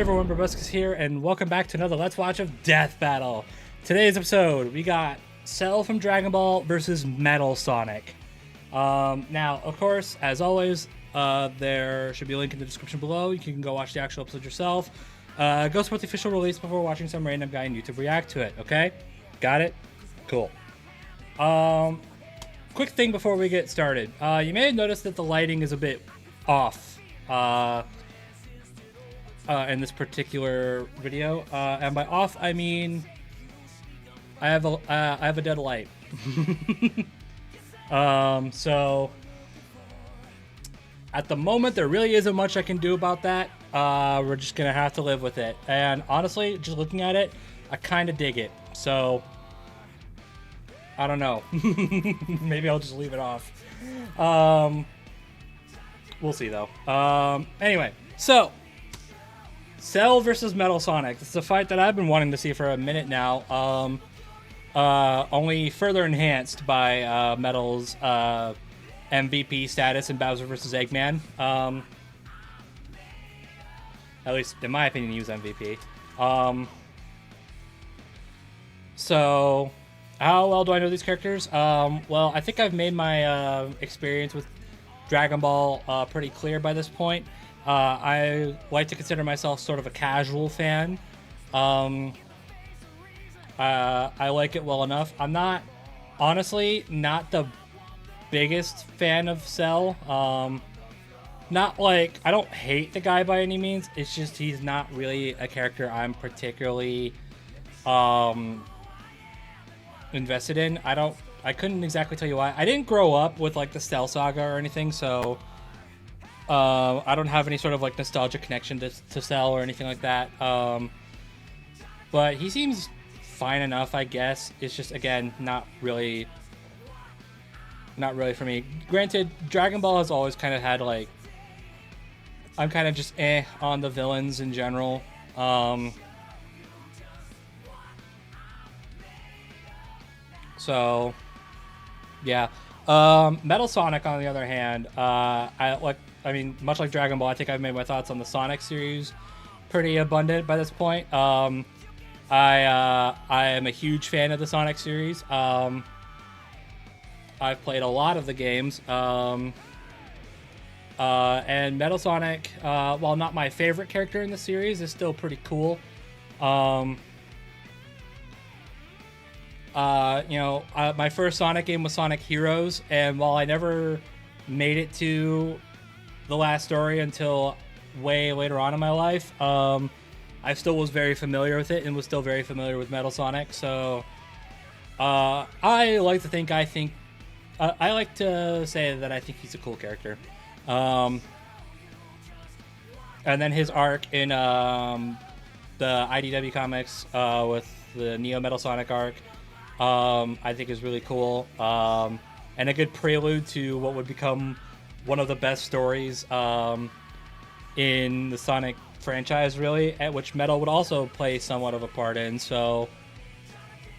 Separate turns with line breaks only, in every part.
everyone, Brobuscus here, and welcome back to another Let's Watch of Death Battle. Today's episode, we got Cell from Dragon Ball versus Metal Sonic. Now, of course, as always, there should be a link in the description below. You can go watch the actual episode yourself. Go support the official release before watching some random guy on YouTube react to it, okay? Got it? Cool. Quick thing before we get started. You may have noticed that the lighting is a bit off. In this particular video, and by off I mean I have a dead light. So at the moment there really isn't much I can do about that. We're just gonna have to live with it, and honestly, just looking at it, I kind of dig it. So I don't know. Maybe I'll just leave it off. We'll see though. Anyway, so Cell versus Metal Sonic. This is a fight that I've been wanting to see for a minute now. Only further enhanced by Metal's MVP status in Bowser vs. Eggman. At least, in my opinion, he was MVP. So, how well do I know these characters? Well, I think I've made my experience with Dragon Ball pretty clear by this point. I like to consider myself sort of a casual fan. I like it well enough. I'm honestly not the biggest fan of Cell. Not like, I don't hate the guy by any means. It's just he's not really a character I'm particularly invested in. I couldn't exactly tell you why. I didn't grow up with like the Cell saga or anything, so I don't have any sort of like nostalgic connection to Cell or anything like that. But he seems fine enough, I guess. It's just, again, not really for me. Granted, Dragon Ball has always kind of had like, I'm kind of just on the villains in general. So yeah. Metal Sonic, on the other hand, much like Dragon Ball, I think I've made my thoughts on the Sonic series pretty abundant by this point. I am a huge fan of the Sonic series. I've played a lot of the games. And Metal Sonic, while not my favorite character in the series, is still pretty cool. My first Sonic game was Sonic Heroes, and while I never made it to the last story until way later on in my life, I still was very familiar with it and was still very familiar with Metal Sonic. So I like to say that I think he's a cool character. And then his arc in the IDW comics with the Neo Metal Sonic arc, I think is really cool, and a good prelude to what would become one of the best stories in the Sonic franchise, really, at which Metal would also play somewhat of a part in. So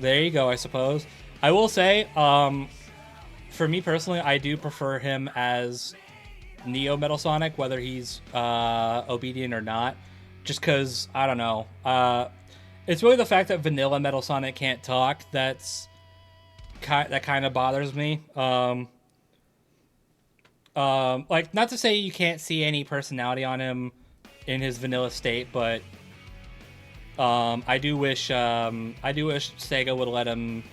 there you go, I suppose. I will say, for me personally, I do prefer him as Neo Metal Sonic, whether he's obedient or not, just because, I don't know, it's really the fact that vanilla Metal Sonic can't talk that kind of bothers me. Like, not to say you can't see any personality on him in his vanilla state, but I do wish Sega would let him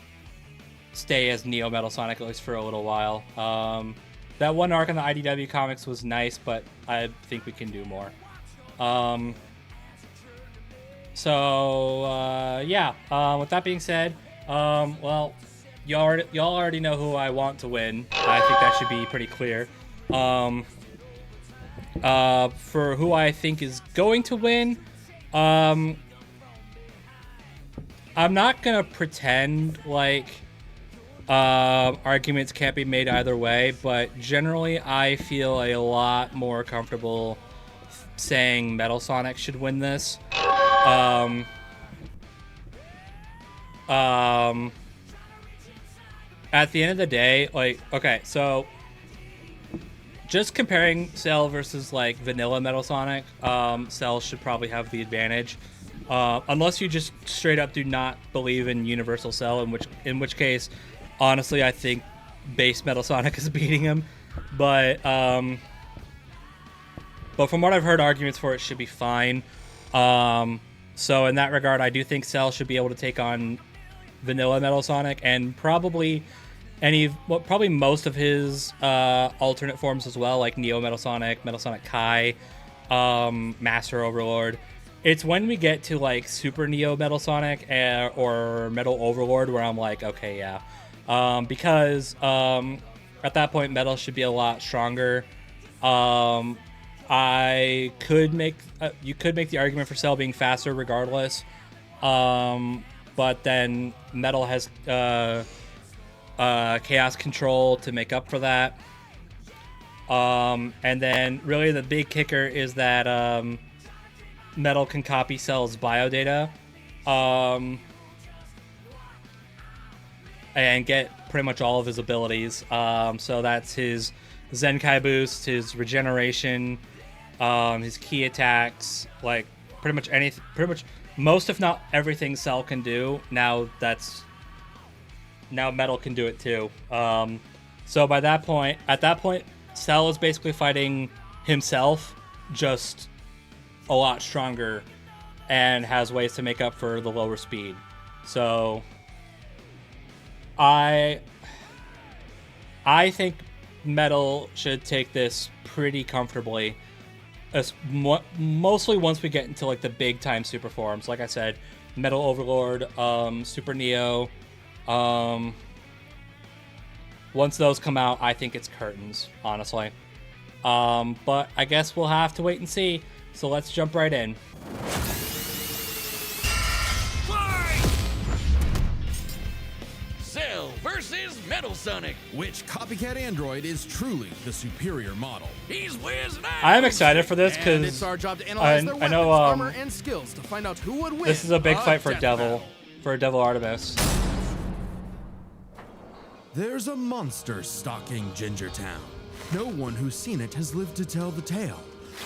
stay as Neo Metal Sonic at least for a little while. That one arc in the IDW comics was nice, but I think we can do more. With that being said, well, y'all already know who I want to win. I think that should be pretty clear. For who I think is going to win, I'm not gonna pretend like arguments can't be made either way, but generally I feel a lot more comfortable saying Metal Sonic should win this. At the end of the day, like, okay, so just comparing Cell versus like vanilla Metal Sonic, Cell should probably have the advantage, unless you just straight up do not believe in Universal Cell, in which case, honestly, I think base Metal Sonic is beating him. But from what I've heard, arguments for it should be fine. So in that regard, I do think Cell should be able to take on vanilla Metal Sonic, and probably probably most of his alternate forms as well, like Neo Metal Sonic Kai, Master Overlord. It's when we get to like Super Neo Metal Sonic or Metal Overlord where I'm like, okay, yeah, because at that point Metal should be a lot stronger. I could make you could make the argument for Cell being faster regardless, but then Metal has Chaos Control to make up for that. And then really the big kicker is that Metal can copy Cell's biodata and get pretty much all of his abilities. So that's his Zenkai boost, his regeneration, his key attacks, like pretty much most if not everything Cell can do. Now Metal can do it too. So at that point, Cell is basically fighting himself, just a lot stronger, and has ways to make up for the lower speed. So I think Metal should take this pretty comfortably, mostly once we get into like the big time super forms. Like I said, Metal Overlord, Super Neo. Once those come out, I think it's curtains, honestly. But I guess we'll have to wait and see. So let's jump right in.
Cell versus Metal Sonic.
Which copycat android is truly the superior model?
He's whizzing out.
I am excited for this
And it's
because
our job to analyze their weapons, armor, and skills to find out who would win.
this is a big fight for
death
Devil,
battle.
for Devil Artemis.
There's a monster stalking Gingertown. No one who's seen it has lived to tell the tale.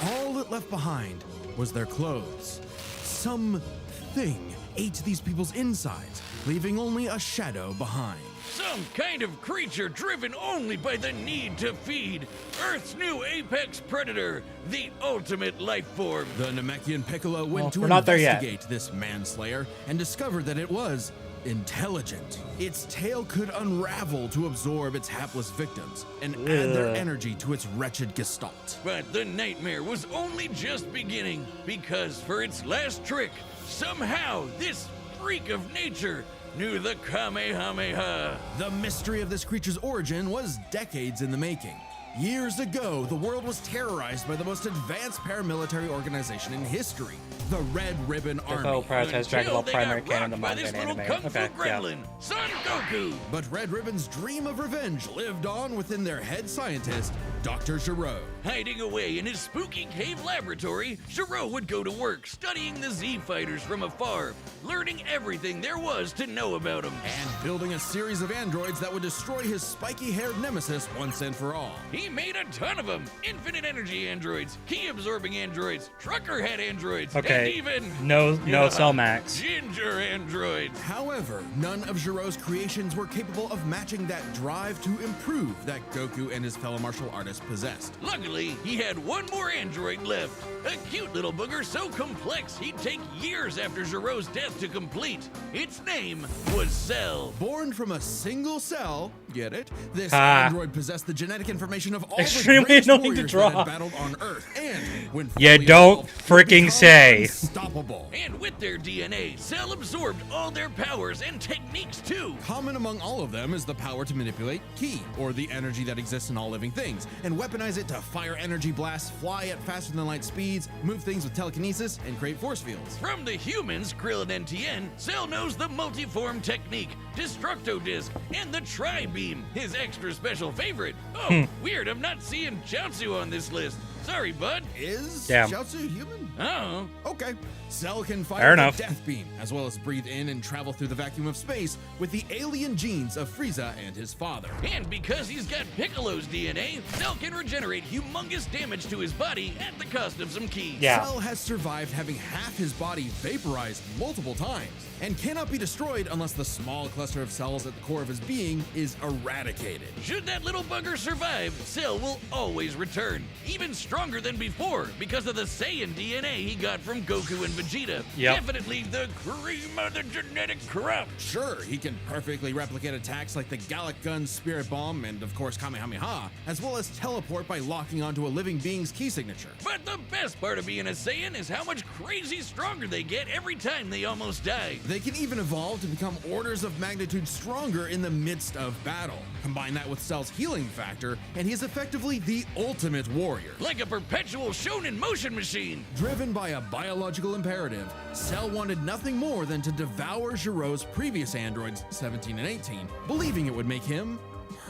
All it left behind was their clothes. Something ate these people's insides, leaving only a shadow behind.
Some kind of creature driven only by the need to feed. Earth's new apex predator, the ultimate life form.
The Namekian Piccolo went to
we're not there yet.
investigate this manslayer and discovered that it was intelligent. Its tail could unravel to absorb its hapless victims and add their energy to its wretched gestalt.
But the nightmare was only just beginning, because for its last trick, somehow this freak of nature knew the Kamehameha.
The mystery of this creature's origin was decades in the making. Years ago, the world was terrorized by the most advanced paramilitary organization in history, the Red Ribbon
Defo
Army.
prioritizes Dragon Ball
Until they
Primary
got
Canon, the
rocked by
manga
this
and
little
anime.
kung fu
Okay, yeah.
gremlin, Son Goku.
But Red Ribbon's dream of revenge lived on within their head scientist, Dr. Giro.
Hiding away in his spooky cave laboratory, Giro would go to work studying the Z fighters from afar, learning everything there was to know about them.
And building a series of androids that would destroy his spiky-haired nemesis once and for all.
He made a ton of them. Infinite energy androids, key-absorbing androids, trucker head androids, and
Okay,
even...
no Cell Max.
Ginger androids.
However, none of Giro's creations were capable of matching that drive to improve that Goku and his fellow martial artists possessed.
Luckily, he had one more android left. A cute little booger so complex he'd take years after Giro's death to complete. Its name was Cell.
Born from a single cell, get it? This android possessed the genetic information of all
Extremely
the greatest
annoying to
warriors
draw.
that had battled on Earth, and when
You
fully
don't
evolved,
freaking
become
say.
unstoppable.
And with their DNA, Cell absorbed all their powers and techniques too.
Common among all of them is the power to manipulate ki, or the energy that exists in all living things, and weaponize it to fire energy blasts, fly at faster than light speeds, move things with telekinesis, and create force fields.
From the humans, Krillin and Tien, Cell knows the multiform technique, Destructo Disc, and the Tri-Beam, his extra special favorite. Oh, weird, I'm not seeing Chaozu on this list. Sorry, bud.
Is
Damn.
Chaozu human?
Oh.
Okay. Cell can
Fair
fire the
enough.
death beam, as well as breathe in and travel through the vacuum of space with the alien genes of Frieza and his father.
And because he's got Piccolo's DNA, Cell can regenerate humongous damage to his body at the cost of some keys.
Yeah.
Cell has survived having half his body vaporized multiple times, and cannot be destroyed unless the small cluster of cells at the core of his being is eradicated.
Should that little bugger survive, Cell will always return, even stronger than before because of the Saiyan DNA he got from Goku and Vegeta.
Yep.
Definitely the cream of the genetic crop.
Sure, he can perfectly replicate attacks like the Gallic Gun, Spirit Bomb, and of course Kamehameha, as well as teleport by locking onto a living being's key signature.
But the best part of being a Saiyan is how much crazy stronger they get every time they almost die.
They can even evolve to become orders of magnitude stronger in the midst of battle. Combine that with Cell's healing factor, and he is effectively the ultimate warrior.
Like a perpetual shonen motion machine.
Driven by a biological imperative, Cell wanted nothing more than to devour Giro's previous androids, 17 and 18, believing it would make him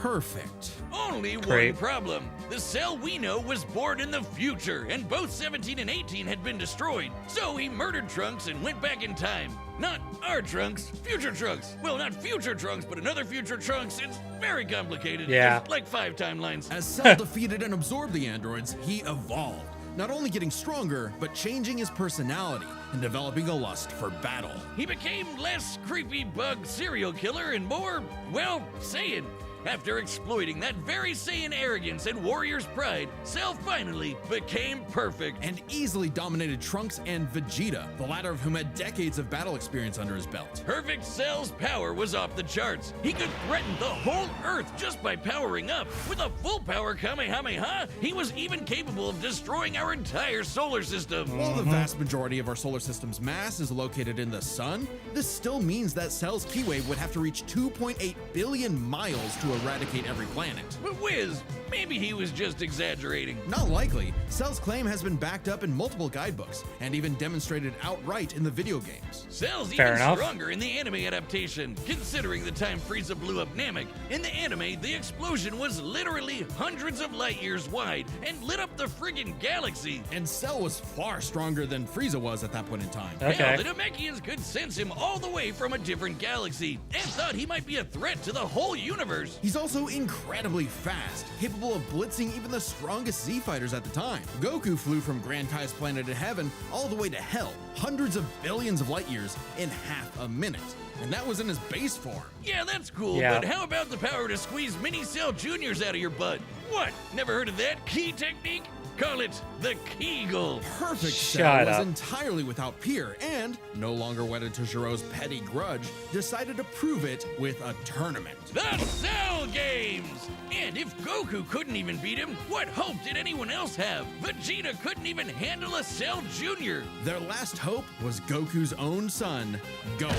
perfect.
Only
Great.
one problem. The Cell we know was born in the future, and both 17 and 18 had been destroyed. So he murdered Trunks and went back in time. Not our Trunks, future Trunks. Well, not future Trunks, but another future Trunks. It's very complicated.
Yeah.
There's like 5 timelines.
As Cell defeated and absorbed the androids, he evolved, not only getting stronger, but changing his personality and developing a lust for battle.
He became less creepy bug serial killer and more, well, Saiyan. After exploiting that very Saiyan arrogance and warrior's pride, Cell finally became perfect.
And easily dominated Trunks and Vegeta, the latter of whom had decades of battle experience under his belt.
Perfect Cell's power was off the charts. He could threaten the whole Earth just by powering up. With a full power Kamehameha, he was even capable of destroying our entire solar system.
While the vast majority of our solar system's mass is located in the sun, this still means that Cell's key wave would have to reach 2.8 billion miles to eradicate every planet.
But Wiz, maybe he was just exaggerating.
Not likely. Cell's claim has been backed up in multiple guidebooks and even demonstrated outright in the video games.
Cell's
Fair
even
enough.
stronger in the anime adaptation, considering the time Frieza blew up Namek. In the anime, the explosion was literally hundreds of light years wide and lit up the friggin' galaxy.
And Cell was far stronger than Frieza was at that point in time.
Okay.
Hell, the Namekians could sense him all the way from a different galaxy and thought he might be a threat to the whole universe.
He's also incredibly fast, capable of blitzing even the strongest Z fighters at the time. Goku flew from Grand Kai's planet in heaven all the way to hell, hundreds of billions of light years in half a minute. And that was in his base form.
Yeah, that's cool,
Yeah.
but how about the power to squeeze mini Cell Juniors out of your butt? What? Never heard of that key technique? Call it the Kegel.
Perfect
Shut
Cell was
up.
entirely without peer and, no longer wedded to Giro's petty grudge, decided to prove it with a tournament.
The Cell Games! And if Goku couldn't even beat him, what hope did anyone else have? Vegeta couldn't even handle a Cell Jr.
Their last hope was Goku's own son, Gohan.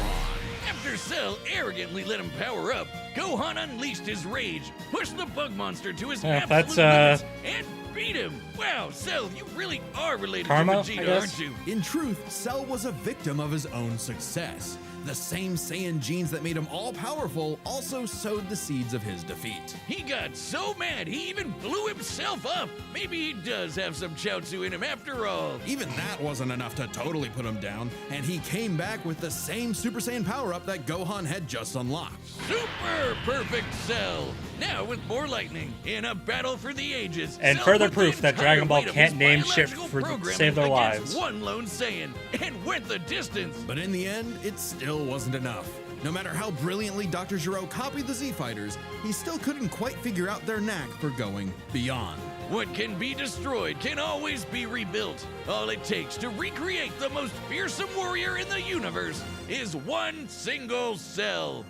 After Cell arrogantly let him power up, Gohan unleashed his rage, pushed the bug monster to his
Yeah,
absolute
that's,
limits, and beat him. Wow, Cell, you really are related
Karma,
to
I
Vegeta,
guess?
aren't you?
In truth, Cell was a victim of his own success. The same Saiyan genes that made him all-powerful also sowed the seeds of his defeat.
He got so mad he even blew himself up. Maybe he does have some Chaozu in him after all.
Even that wasn't enough to totally put him down, and he came back with the same Super Saiyan power-up that Gohan had just unlocked.
Super perfect Cell. Now with more lightning in a battle for the ages.
And
Cell
further
put the
proof that
entire
Dragon Ball
weight of
can't
his
name shit
biological
for
programming
save their
against
lives.
one lone Saiyan and went the distance.
But in the end, it still wasn't enough. No matter how brilliantly Dr. Gero copied the Z-Fighters, he still couldn't quite figure out their knack for going beyond.
What can be destroyed can always be rebuilt. All it takes to recreate the most fearsome warrior in the universe is one single cell.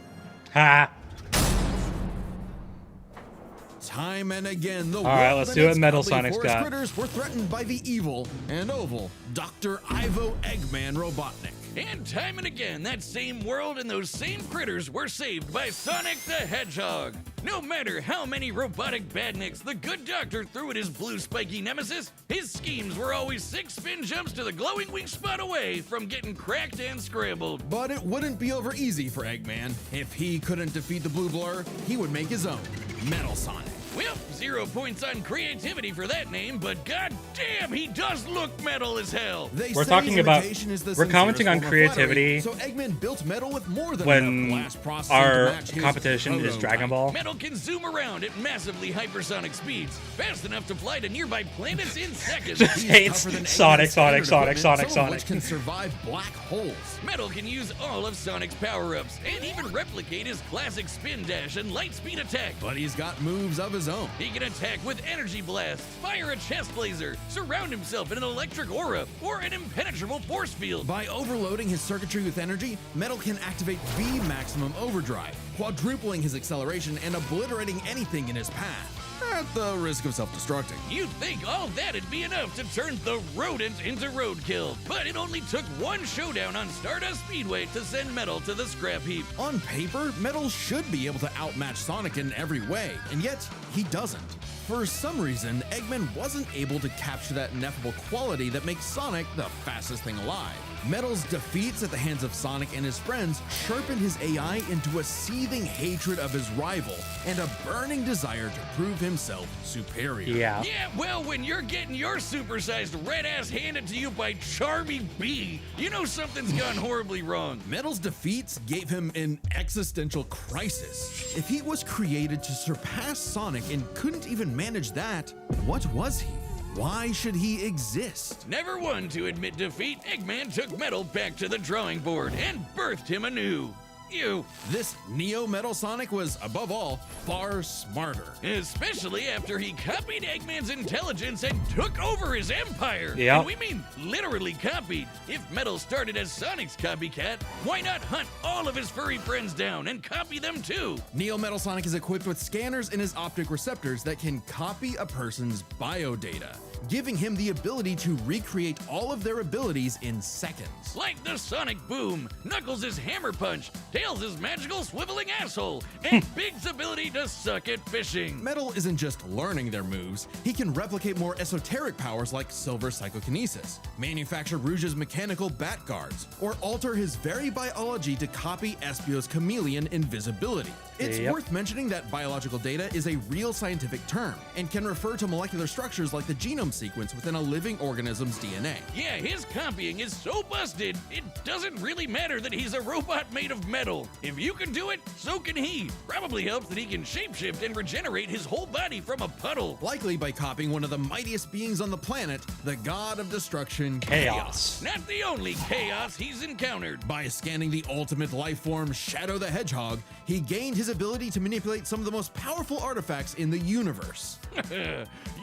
Ha!
Time and again, the
right,
world
let's
and
do what
its
Metal
cuddly
Sonic's
forest
got.
critters were threatened by the evil and oval Dr. Ivo Eggman Robotnik.
And time and again, that same world and those same critters were saved by Sonic the Hedgehog. No matter how many robotic badniks the good doctor threw at his blue spiky nemesis, his schemes were always 6 spin jumps to the glowing wing spot away from getting cracked and scrambled.
But it wouldn't be over easy for Eggman. If he couldn't defeat the Blue Blur, he would make his own, Metal Sonic.
Well, 0 points on creativity for that name, but goddamn, he does look metal as hell.
We're talking about, we're commenting on creativity
so Eggman built Metal with more than
when
blast processing
our
to match his
competition is
prototype.
Dragon Ball.
Metal can zoom around at massively hypersonic speeds, fast enough to fly to nearby planets in seconds.
Just hates
Tougher than
Sonic,
Eggman's
Sonic,
standard
Sonic,
equipment,
Sonic,
some of
Sonic.
which can survive black holes.
Metal can use all of Sonic's power-ups, and even replicate his classic spin dash and light speed attack.
But he's got moves of his own.
He can attack with energy blast, fire a chest laser, surround himself in an electric aura, or an impenetrable force field.
By overloading his circuitry with energy, Metal can activate V Maximum Overdrive, quadrupling his acceleration and obliterating anything in his path, at the risk of self-destructing.
You'd think all that'd be enough to turn the rodent into roadkill, but it only took one showdown on Stardust Speedway to send Metal to the scrap heap.
On paper, Metal should be able to outmatch Sonic in every way, and yet he doesn't. For some reason, Eggman wasn't able to capture that ineffable quality that makes Sonic the fastest thing alive. Metal's defeats at the hands of Sonic and his friends sharpened his AI into a seething hatred of his rival and a burning desire to prove himself superior.
Yeah.
Yeah, well, when you're getting your supersized red ass handed to you by Charmy B, you know something's gone horribly wrong.
Metal's defeats gave him an existential crisis. If he was created to surpass Sonic and couldn't even manage that, what was he? Why should he exist?
Never one to admit defeat, Eggman took Metal back to the drawing board and birthed him anew.
This Neo Metal Sonic was, above all, far smarter.
Especially after he copied Eggman's intelligence and took over his empire.
Yep.
And we mean literally copied. If Metal started as Sonic's copycat, why not hunt all of his furry friends down and copy them too?
Neo Metal Sonic is equipped with scanners in his optic receptors that can copy a person's biodata, giving him the ability to recreate all of their abilities in seconds.
Like the Sonic Boom, Knuckles' Hammer Punch, Tails' magical swiveling asshole, and Big's ability to suck at fishing.
Metal isn't just learning their moves, he can replicate more esoteric powers like Silver Psychokinesis, manufacture Rouge's mechanical bat guards, or alter his very biology to copy Espio's chameleon invisibility. It's
Yep.
worth mentioning that biological data is a real scientific term and can refer to molecular structures like the genome sequence within a living organism's DNA.
Yeah, his copying is so busted, it doesn't really matter that he's a robot made of metal. If you can do it, so can he. Probably helps that he can shapeshift and regenerate his whole body from a puddle.
Likely by copying one of the mightiest beings on the planet, the god of destruction,
Chaos.
Not the only chaos he's encountered.
By scanning the ultimate life form, Shadow the Hedgehog, he gained his ability to manipulate some of the most powerful artifacts in the universe.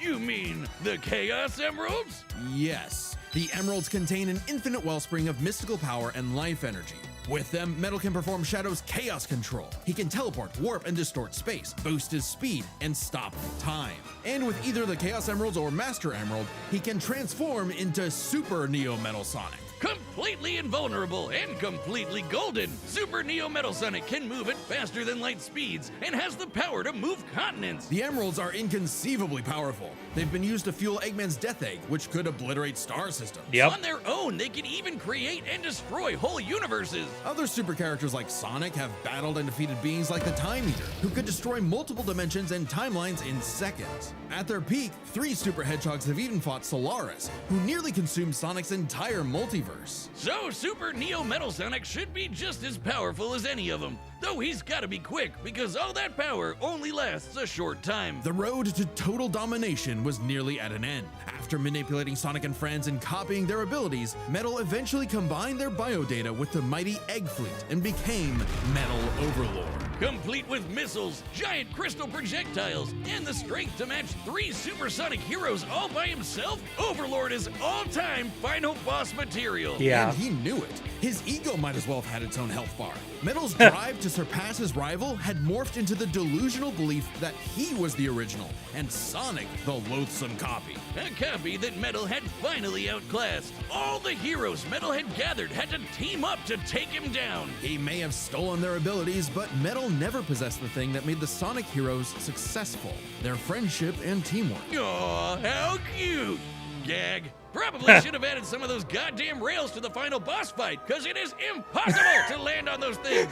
You mean the Chaos Emeralds?
Yes, the emeralds contain an infinite wellspring of mystical power and life energy. With them, Metal can perform Shadow's chaos control. He can teleport, warp, and distort space, boost his speed, and stop time. And with either the Chaos Emeralds or Master Emerald, he can transform into Super Neo Metal Sonic.
Completely invulnerable and completely golden, Super Neo Metal Sonic can move at faster than light speeds and has the power to move continents.
The emeralds are inconceivably powerful. They've been used to fuel Eggman's Death Egg, which could obliterate star systems.
Yep.
On their own, they can even create and destroy whole universes.
Other super characters like Sonic have battled and defeated beings like the Time Eater, who could destroy multiple dimensions and timelines in seconds. At their peak, 3 super hedgehogs have even fought Solaris, who nearly consumed Sonic's entire multiverse.
So Super Neo Metal Sonic should be just as powerful as any of them. Though he's gotta be quick, because all that power only lasts a short time.
The road to total domination was nearly at an end. After manipulating Sonic and friends and copying their abilities, Metal eventually combined their biodata with the mighty Egg Fleet and became Metal Overlord.
Complete with missiles, giant crystal projectiles, and the strength to match 3 supersonic heroes all by himself, Overlord is all-time final boss material.
Yeah.
And he knew it. His ego might as well have had its own health bar. Metal's drive to surpass his rival had morphed into the delusional belief that he was the original, and Sonic the loathsome copy.
A copy that Metal had finally outclassed. All the heroes Metal had gathered had to team up to take him down.
He may have stolen their abilities, but Metal never possessed the thing that made the Sonic heroes successful: their friendship and teamwork.
Aw, how cute! Gag. Probably should have added some of those goddamn rails to the final boss fight, because it is impossible to land on those things.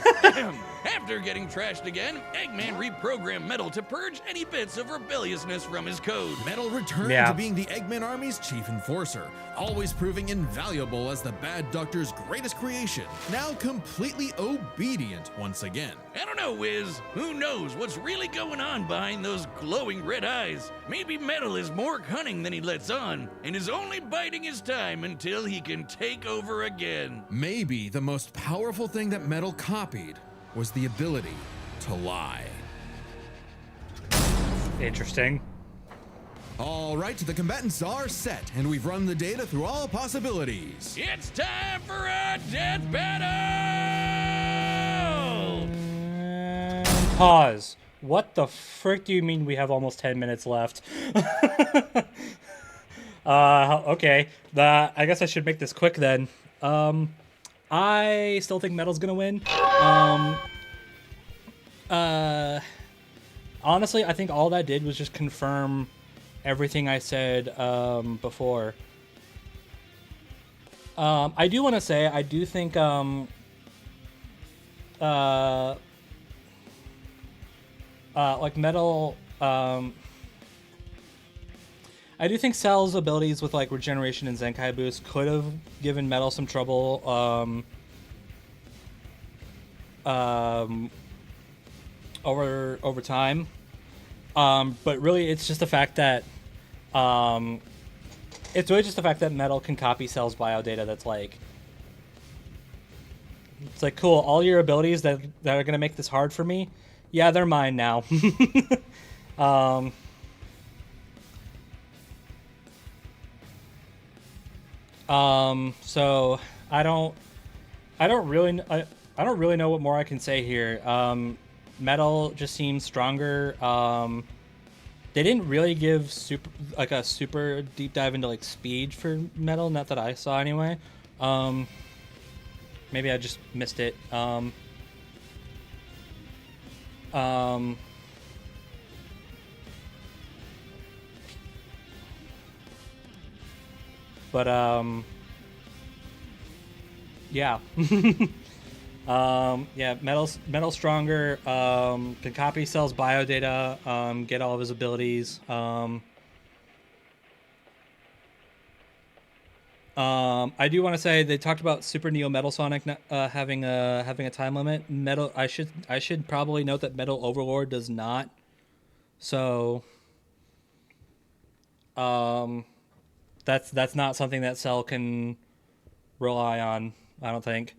After getting trashed again, Eggman reprogrammed Metal to purge any bits of rebelliousness from his code.
Metal returned to being the Eggman Army's chief enforcer, always proving invaluable as the Bad Doctor's greatest creation, now completely obedient once again.
I don't know, Wiz. Who knows what's really going on behind those glowing red eyes? Maybe Metal is more cunning than he lets on, and is only biding his time until he can take over again.
Maybe the most powerful thing that Metal copied was the ability to lie.
Interesting.
All right, the combatants are set, and we've run the data through all possibilities.
It's time for a death battle!
Pause. What the frick do you mean we have almost 10 minutes left? Okay. I guess I should make this quick then. I still think Metal's gonna win. Honestly, I think all that did was just confirm everything I said before. I do want to say, I do think like Metal, I do think Cell's abilities with like regeneration and Zenkai boost could have given Metal some trouble over time. But really it's just the fact that it's really just the fact that Metal can copy Cell's bio data. That's like, it's like, cool, all your abilities that are gonna make this hard for me, yeah, they're mine now. So I don't really know what more I can say here. Metal just seems stronger. They didn't really give a super deep dive into like speed for Metal, not that I saw anyway. Maybe I just missed it. But yeah. Yeah, Metal's stronger, can copy Cell's bio data, get all of his abilities. I do want to say they talked about Super Neo Metal Sonic having a time limit. Metal, I should probably note that Metal Overlord does not. So that's not something that Cell can rely on, I don't think.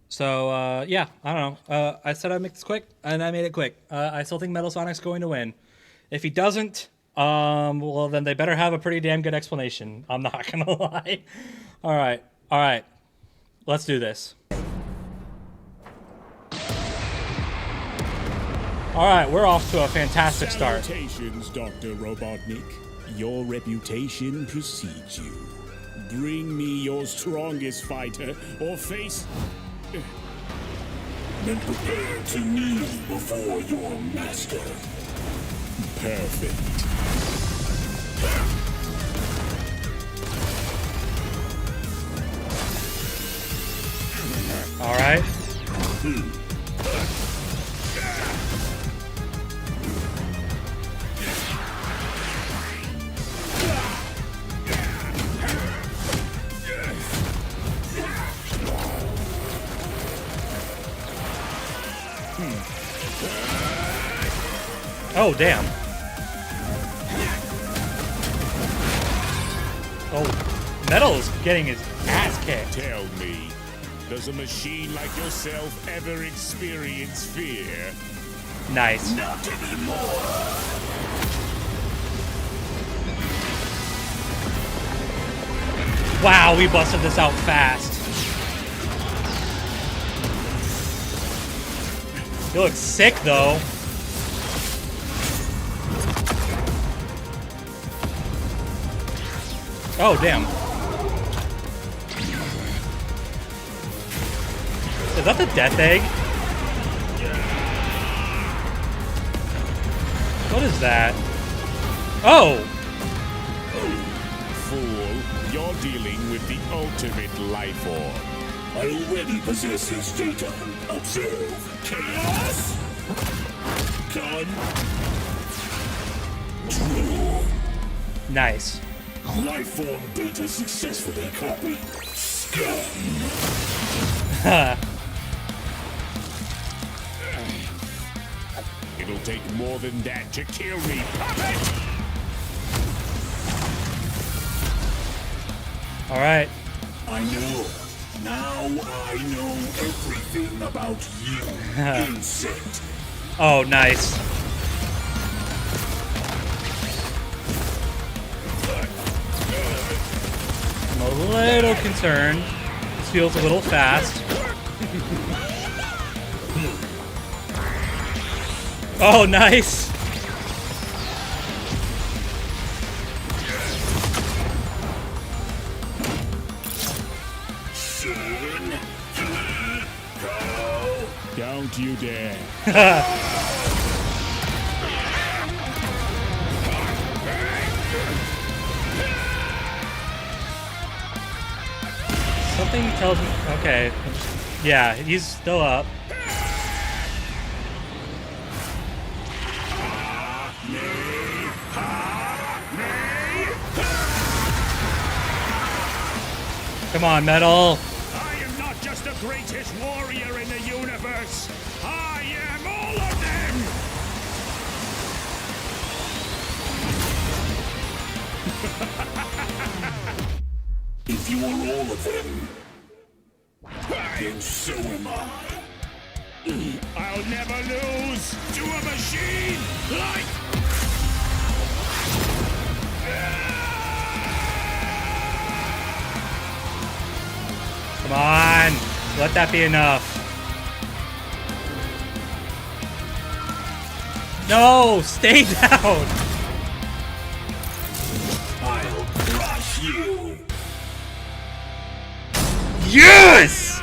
So yeah, I don't know. I said I'd make this quick, and I made it quick. I still think Metal Sonic's going to win. If he doesn't, well, then they better have a pretty damn good explanation. I'm not gonna lie. All right. Let's do this. All right, we're off to a fantastic start.
Salutations, Dr. Robotnik. Your reputation precedes you. Bring me your strongest fighter, or face... Then prepare to kneel before your master. Perfect.
All right. Oh, damn. Oh, Metal is getting his ass kicked.
Tell me, does a machine like yourself ever experience fear?
Nice.
Not anymore.
Wow, we busted this out fast. He looks sick, though. Oh, damn. Is that the death egg? What is that? Oh!
Fool, you're dealing with the ultimate life form. I already possess his data. Observe. Chaos. Control.
Nice.
Life form data successfully copied. Scan. It'll take more than that to kill me, puppet!
All right.
I know. Now I know everything about you, insect.
Oh, nice. I'm a little concerned. This feels a little fast. Oh, nice.
Don't you dare.
Something tells me. Okay. Yeah, he's still up. Come on, Metal.
I am not just the greatest warrior in the universe. I am all of them. If you are all of them, then so am I. I'll never lose to a machine like...
Come on. Let that be enough. No, stay down.
I'll crush you.
Yes!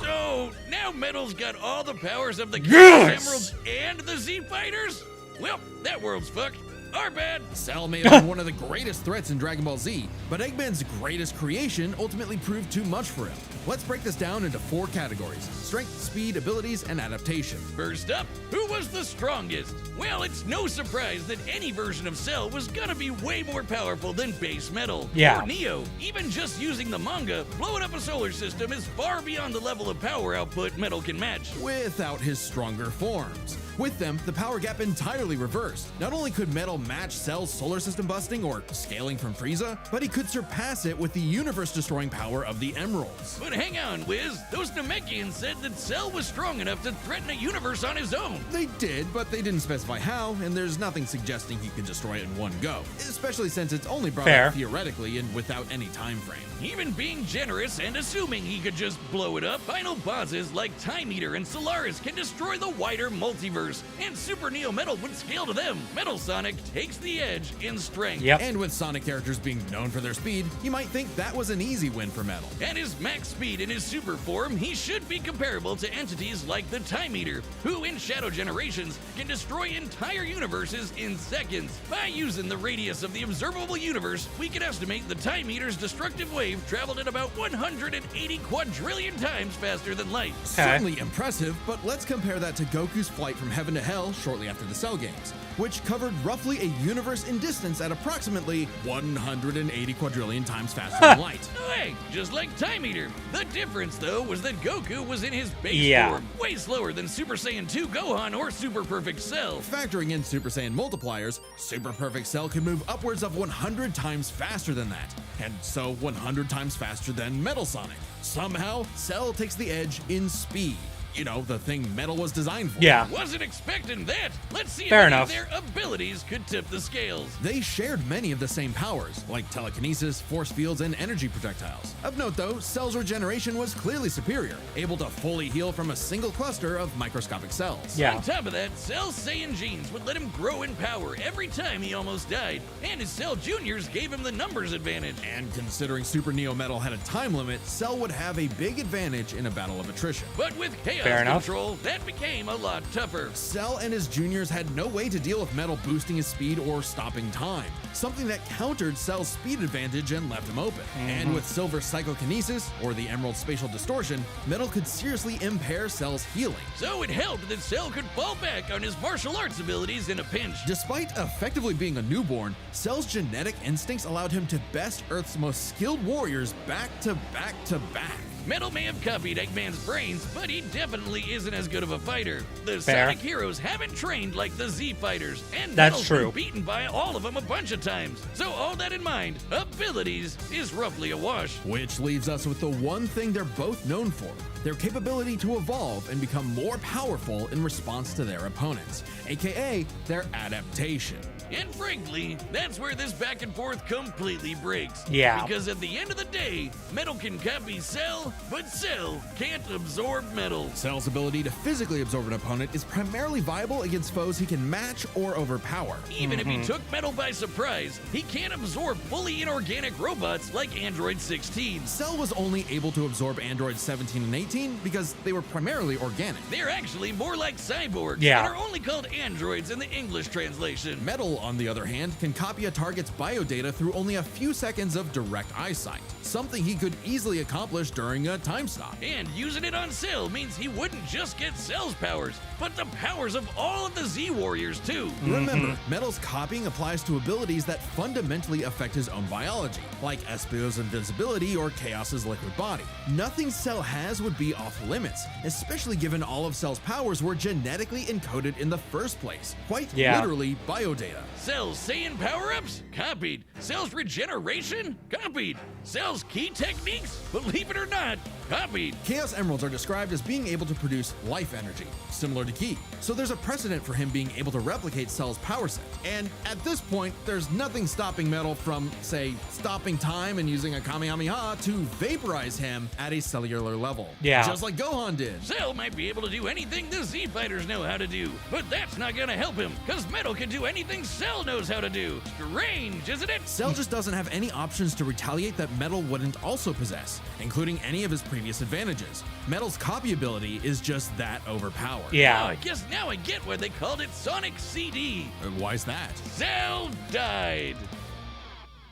So, now Metal's got all the powers of the
Yes!
Emeralds and the Z-Fighters? Well, that world's fucked. Our bad.
Cell may have been one of the greatest threats in Dragon Ball Z, but Eggman's greatest creation ultimately proved too much for him. Let's break this down into 4 categories: strength, speed, abilities, and adaptation.
First up, who was the strongest? Well, it's no surprise that any version of Cell was gonna be way more powerful than base Metal.
Yeah.
Or Neo, even just using the manga, blowing up a solar system is far beyond the level of power output Metal can match.
Without his stronger forms. With them, the power gap entirely reversed. Not only could Metal match Cell's solar system busting or scaling from Frieza, but he could surpass it with the universe-destroying power of the Emeralds.
But hang on, Wiz. Those Namekians said that Cell was strong enough to threaten a universe on his own.
They did, but they didn't specify how, and there's nothing suggesting he could destroy it in one go. Especially since it's only brought
Fair.
up theoretically and without any time frame.
Even being generous and assuming he could just blow it up, final bosses like Time Eater and Solaris can destroy the wider multiverse, and Super Neo Metal would scale to them. Metal Sonic takes the edge in strength.
Yep.
And with Sonic characters being known for their speed, you might think that was an easy win for Metal.
At his max speed in his super form, he should be comparable to entities like the Time Eater, who in Shadow Generations can destroy entire universes in seconds. By using the radius of the observable universe, we can estimate the Time Eater's destructive wave traveled at about 180 quadrillion times faster than light.
Certainly impressive, but let's compare that to Goku's flight from heaven to hell shortly after the Cell games, which covered roughly a universe in distance at approximately 180 quadrillion times faster than light.
Hey, just like Time Eater. The difference, though, was that Goku was in his base
Yeah.
form, way slower than Super Saiyan 2 Gohan or Super Perfect Cell.
Factoring in Super Saiyan multipliers, Super Perfect Cell can move upwards of 100 times faster than that, and so 100 times faster than Metal Sonic. Somehow, Cell takes the edge in speed. You know, the thing Metal was designed for.
Yeah.
Wasn't expecting that. Let's see
Fair
if any
enough.
of their abilities could tip the scales.
They shared many of the same powers, like telekinesis, force fields, and energy projectiles. Of note though, Cell's regeneration was clearly superior, able to fully heal from a single cluster of microscopic cells.
Yeah.
On top of that, Cell's Saiyan genes would let him grow in power every time he almost died, and his Cell Juniors gave him the numbers advantage.
And considering Super Neo Metal had a time limit, Cell would have a big advantage in a battle of attrition.
But with Chaos
Fair enough.
control, that became a lot tougher.
Cell and his juniors had no way to deal with Metal boosting his speed or stopping time, something that countered Cell's speed advantage and left him open. And with Silver's psychokinesis, or the Emerald spatial distortion, Metal could seriously impair Cell's healing.
So it helped that Cell could fall back on his martial arts abilities in a pinch.
Despite effectively being a newborn, Cell's genetic instincts allowed him to best Earth's most skilled warriors back to back to back.
Metal may have copied Eggman's brains, but he definitely isn't as good of a fighter. The
Fair.
Sonic heroes haven't trained like the Z fighters, and
That's
Metal's
true.
been beaten by all of them a bunch of times. So all that in mind, abilities is roughly a wash.
Which leaves us with the one thing they're both known for, their capability to evolve and become more powerful in response to their opponents, aka their adaptation.
And frankly, that's where this back and forth completely breaks.
Yeah.
Because at the end of the day, Metal can copy Cell, but Cell can't absorb Metal.
Cell's ability to physically absorb an opponent is primarily viable against foes he can match or overpower.
Even if he took Metal by surprise, he can't absorb fully inorganic robots like Android 16.
Cell was only able to absorb Androids 17 and 18 because they were primarily organic.
They're actually more like cyborgs
Yeah.
and are only called androids in the English translation.
Metal, on the other hand, can copy a target's biodata through only a few seconds of direct eyesight, something he could easily accomplish during a time stop.
And using it on Cell means he wouldn't just get Cell's powers, but the powers of all of the Z Warriors too.
Remember, Metal's copying applies to abilities that fundamentally affect his own biology, like Espio's invincibility or Chaos's liquid body. Nothing Cell has would be off limits, especially given all of Cell's powers were genetically encoded in the first place, quite literally biodata.
Cell's Saiyan power-ups? Copied. Cell's regeneration? Copied. Cell's key techniques? Believe it or not, copied.
Chaos Emeralds are described as being able to produce life energy, similar to Ki, so there's a precedent for him being able to replicate Cell's power set. And at this point, there's nothing stopping Metal from, say, stopping time and using a Kamehameha to vaporize him at a cellular level.
Yeah.
Just like Gohan did.
Cell might be able to do anything the Z Fighters know how to do, but that's not gonna help him, cause Metal can do anything Cell knows how to do. Strange, isn't it?
Cell just doesn't have any options to retaliate that Metal wouldn't also possess, including any of his previous advantages. Metal's copy ability is just that overpowered.
Oh,
Yeah.
I guess now I get why they called it Sonic CD.
Why's that?
Cell died.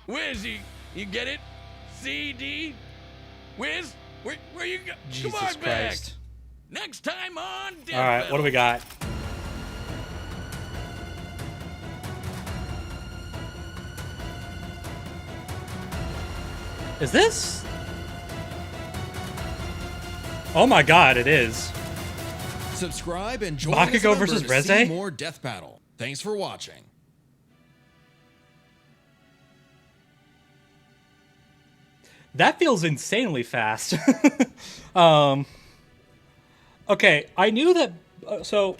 Wiz, you get it? CD? Wiz, where you go?
Jesus
Come on
Christ.
back. Next time on Death
All right, what do we got? Is this? Oh my god, it is.
Subscribe and join
Bakugo
us in
versus
to see
Reze?
more Death Battle. Thanks for watching.
That feels insanely fast. Okay, I knew that. So,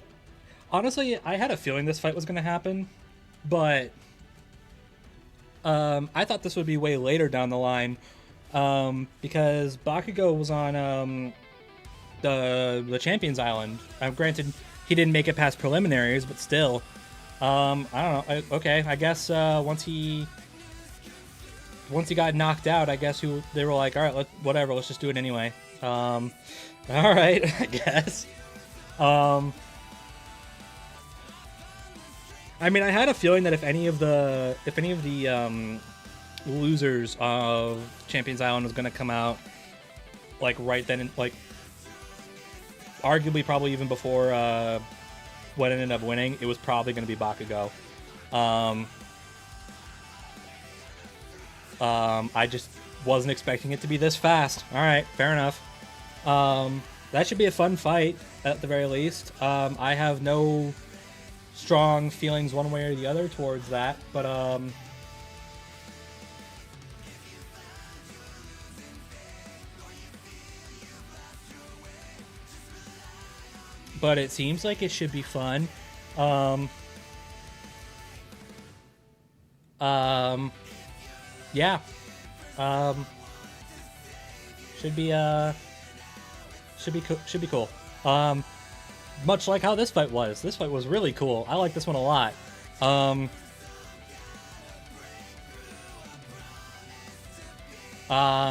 honestly, I had a feeling this fight was going to happen, but I thought this would be way later down the line because Bakugo was on the Champions Island. Granted, he didn't make it past preliminaries, but still, I don't know. Okay, I guess once he got knocked out, I guess they were like, all right, whatever, let's just do it anyway. All right, I guess. I mean, I had a feeling that if any of the losers of Champions Island was going to come out, like right then, like arguably probably even before what ended up winning, it was probably going to be Bakugo. I just wasn't expecting it to be this fast. All right, fair enough. That should be a fun fight at the very least. I have no strong feelings one way or the other towards that, but it seems like it should be fun. Yeah. Should be cool. Much like how this fight was. This fight was really cool. I like this one a lot.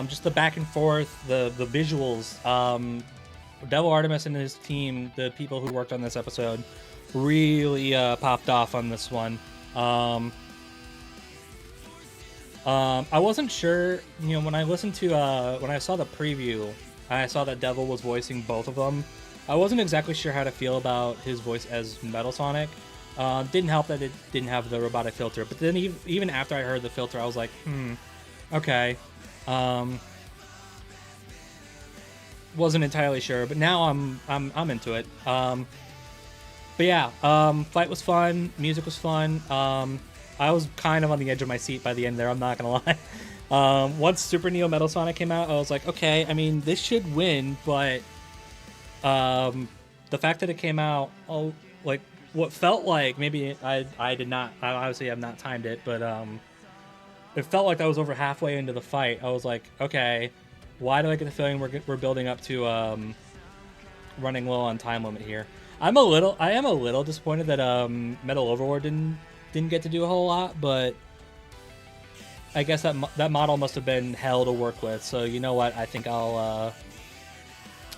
Just the back and forth, the visuals Devil Artemis and his team, the people who worked on this episode, really popped off on this one. I wasn't sure, when I listened to, when I saw the preview, I saw that Devil was voicing both of them. I wasn't exactly sure how to feel about his voice as Metal Sonic. Didn't help that it didn't have the robotic filter, but then even after I heard the filter, I was like, okay. Wasn't entirely sure, but now I'm into it. But yeah, fight was fun, music was fun. I was kind of on the edge of my seat by the end there, I'm not gonna lie. Once Super Neo Metal Sonic came out, I was like, okay, I mean, this should win, but the fact that it came out, like, what felt like, maybe I did not, I obviously have not timed it, but it felt like I was over halfway into the fight. I was like, okay, why do I get the feeling we're building up to running low on time limit here? I am a little disappointed that Metal Overlord didn't get to do a whole lot, but I guess that model must have been hell to work with. So you know what? I think I'll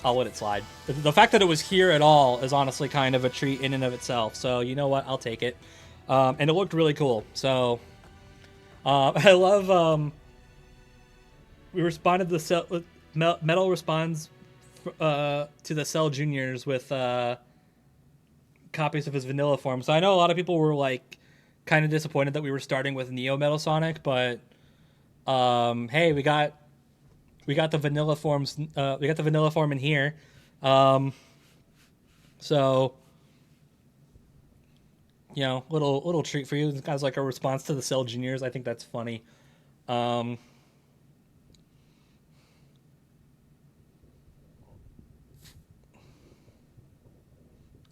let it slide. The fact that it was here at all is honestly kind of a treat in and of itself. So you know what? I'll take it. And it looked really cool. So I love. We responded to the Metal responds to the Cell Juniors with copies of his vanilla form. So I know a lot of people were like kind of disappointed that we were starting with Neo Metal Sonic, but hey, we got the vanilla forms. We got the vanilla form in here. So little treat for you. It's kind of like a response to the Cell Juniors. I think that's funny.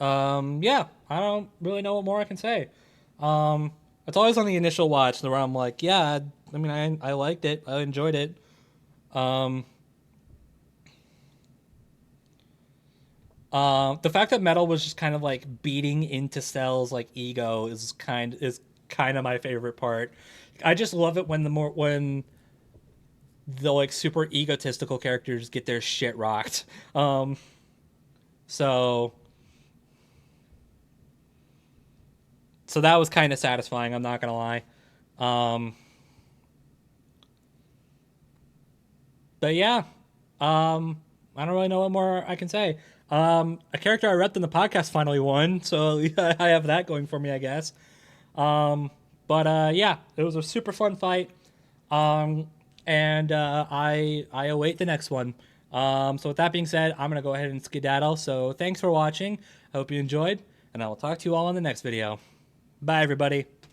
Yeah, I don't really know what more I can say. It's always on the initial watch where I'm like, yeah, I mean, I liked it. I enjoyed it. The fact that Metal was just kind of like beating into Cell's like ego is kind of my favorite part. I just love it when the like super egotistical characters get their shit rocked. So that was kind of satisfying, I'm not going to lie. But yeah, I don't really know what more I can say. A character I repped in the podcast finally won, so I have that going for me, I guess. But yeah, it was a super fun fight. And I await the next one. So with that being said, I'm going to go ahead and skedaddle. So thanks for watching. I hope you enjoyed, and I will talk to you all in the next video. Bye, everybody.